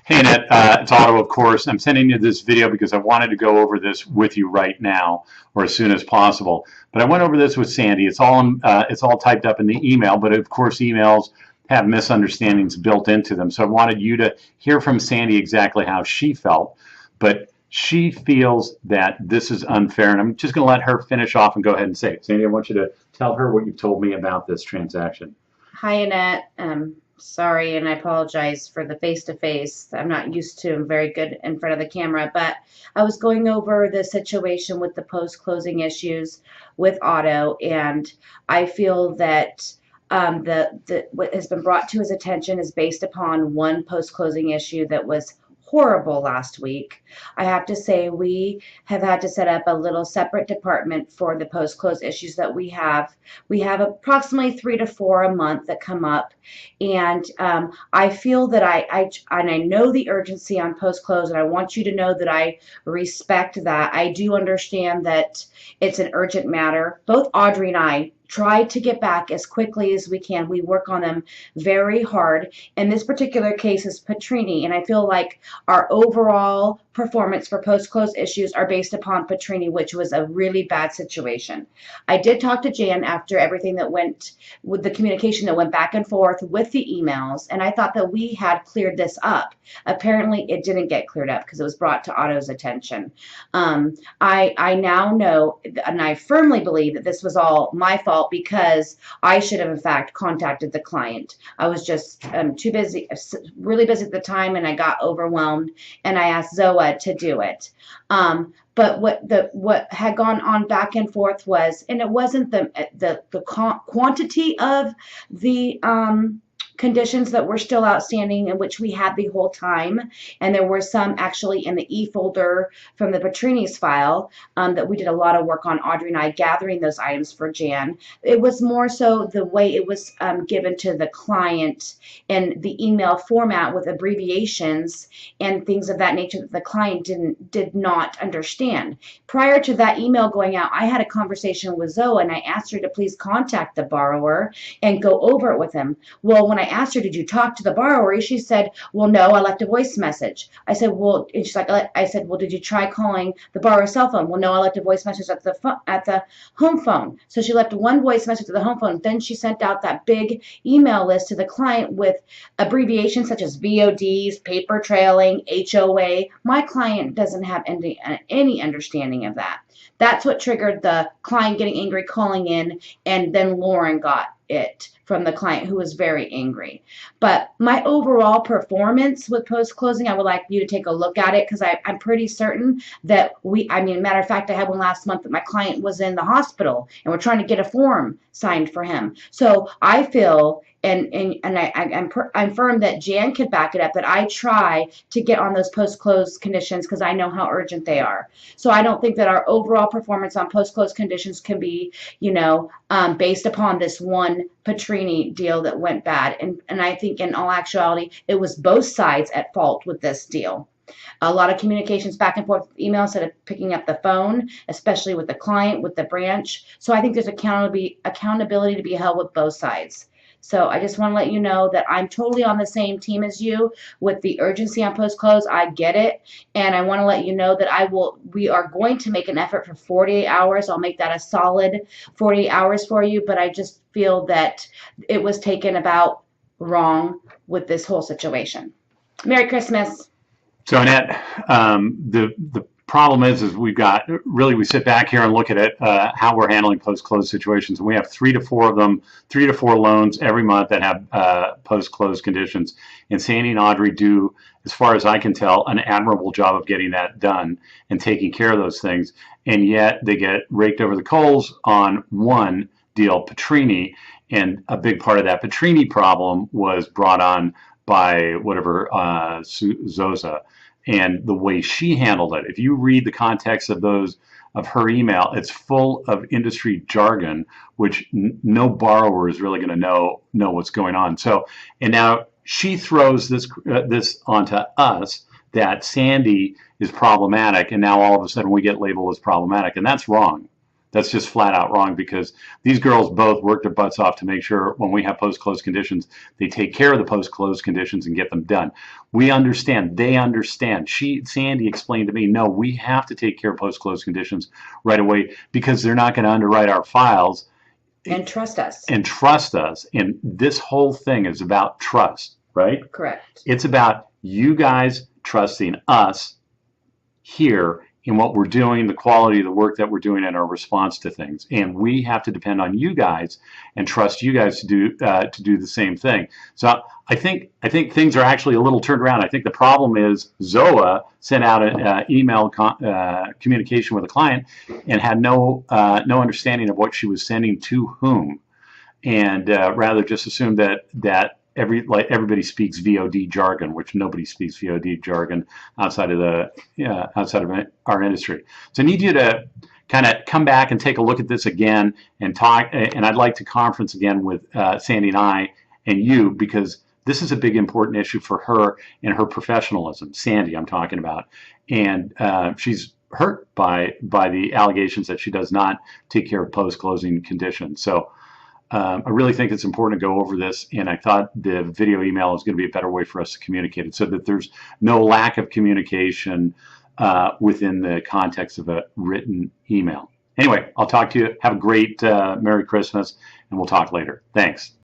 Hey, Annette, it's Otto, of course. I'm sending you this video because I wanted to go over this with you right now, or as soon as possible. But I went over this with Sandy. It's all typed up in the email, but of course, emails have misunderstandings built into them. So I wanted you to hear from Sandy exactly how she felt. But she feels that this is unfair, and I'm just going to let her finish off and go ahead and say it. Sandy, I want you to tell her what you've told me about this transaction. Hi, Annette. Sorry, and I apologize for the face-to-face. I'm not used to very good in front of the camera, but I was going over the situation with the post-closing issues with Otto, and I feel that what has been brought to his attention is based upon one post-closing issue that was horrible last week. I have to say we have had to set up a little separate department for the post-close issues that we have. We have approximately 3 to 4 a month that come up, and I feel that I know the urgency on post-close, and I want you to know that I respect that. I do understand that it's an urgent matter. Both Audrey and I try to get back as quickly as we can. We work on them very hard. In this particular case is Petrini, and I feel like our overall performance for post-close issues are based upon Petrini, which was a really bad situation. I did talk to Jan after everything that went with the communication that went back and forth with the emails, and I thought that we had cleared this up. Apparently it didn't get cleared up because it was brought to Otto's attention. I now know, and I firmly believe that this was all my fault because I should have in fact contacted the client. I was just too busy, really busy at the time, and I got overwhelmed, and I asked Zoa to do it. But what had gone on back and forth was, and it wasn't the quantity of the conditions that were still outstanding, in which we had the whole time, and there were some actually in the e-folder from the Petrini's file that we did a lot of work on, Audrey and I, gathering those items for Jan. It was more so the way it was given to the client in the email format with abbreviations and things of that nature that the client did not understand. Prior to that email going out, I had a conversation with Zoe, and I asked her to please contact the borrower and go over it with him. Well, when I asked her, did you talk to the borrower? She said, well, no, I left a voice message. I said, well, and she's like, I said, well, did you try calling the borrower's cell phone? Well, no, I left a voice message at the home phone. So she left one voice message to the home phone. Then she sent out that big email list to the client with abbreviations such as VODs, paper trailing, HOA. My client doesn't have any understanding of that. That's what triggered the client getting angry, calling in, and then Lauren got it from the client, who was very angry. But my overall performance with post-closing, I would like you to take a look at it, because I'm pretty certain that matter of fact, I had one last month that my client was in the hospital and we're trying to get a form signed for him. So I feel, I'm firm that Jan could back it up, that I try to get on those post-close conditions because I know how urgent they are. So I don't think that our overall performance on post-close conditions can be, based upon this one Petrini deal that went bad. And I think in all actuality, it was both sides at fault with this deal. A lot of communications back and forth with email instead of picking up the phone, especially with the client, with the branch. So I think there's accountability to be held with both sides. So I just want to let you know that I'm totally on the same team as you with the urgency on post-close. I get it. And I want to let you know that we are going to make an effort for 48 hours. I'll make that a solid 48 hours for you. But I just feel that it was taken about wrong with this whole situation. Merry Christmas. So, Annette, the problem is we sit back here and look at it, how we're handling post-close situations. And we have 3 to 4 of them, 3 to 4 loans every month that have post-close conditions. And Sandy and Audrey do, as far as I can tell, an admirable job of getting that done and taking care of those things. And yet they get raked over the coals on one deal, Petrini. And a big part of that Petrini problem was brought on by Zosa, and the way she handled it. If you read the context of her email, it's full of industry jargon, which no borrower is really going to know what's going on. So, and now she throws this onto us, that Sandy is problematic, and now all of a sudden we get labeled as problematic, and that's wrong. That's just flat out wrong, because these girls both work their butts off to make sure when we have post-close conditions, they take care of the post-close conditions and get them done. We understand. They understand. Sandy explained to me, no, we have to take care of post-close conditions right away, because they're not going to underwrite our files. And trust us. And trust us. And this whole thing is about trust, right? Correct. It's about you guys trusting us here in what we're doing, the quality of the work that we're doing, and our response to things. And we have to depend on you guys and trust you guys to do the same thing. So I think things are actually a little turned around. I think the problem is Zoa sent out an email communication with a client and had no understanding of what she was sending to whom, and rather just assumed that everybody speaks VOD jargon, which nobody speaks VOD jargon outside of our industry. So I need you to kind of come back and take a look at this again and talk. And I'd like to conference again with Sandy and I and you, because this is a big important issue for her and her professionalism. Sandy, I'm talking about, and she's hurt by the allegations that she does not take care of post-closing conditions. So I really think it's important to go over this, and I thought the video email is going to be a better way for us to communicate it, so that there's no lack of communication within the context of a written email. Anyway, I'll talk to you. Have a great Merry Christmas, and we'll talk later. Thanks.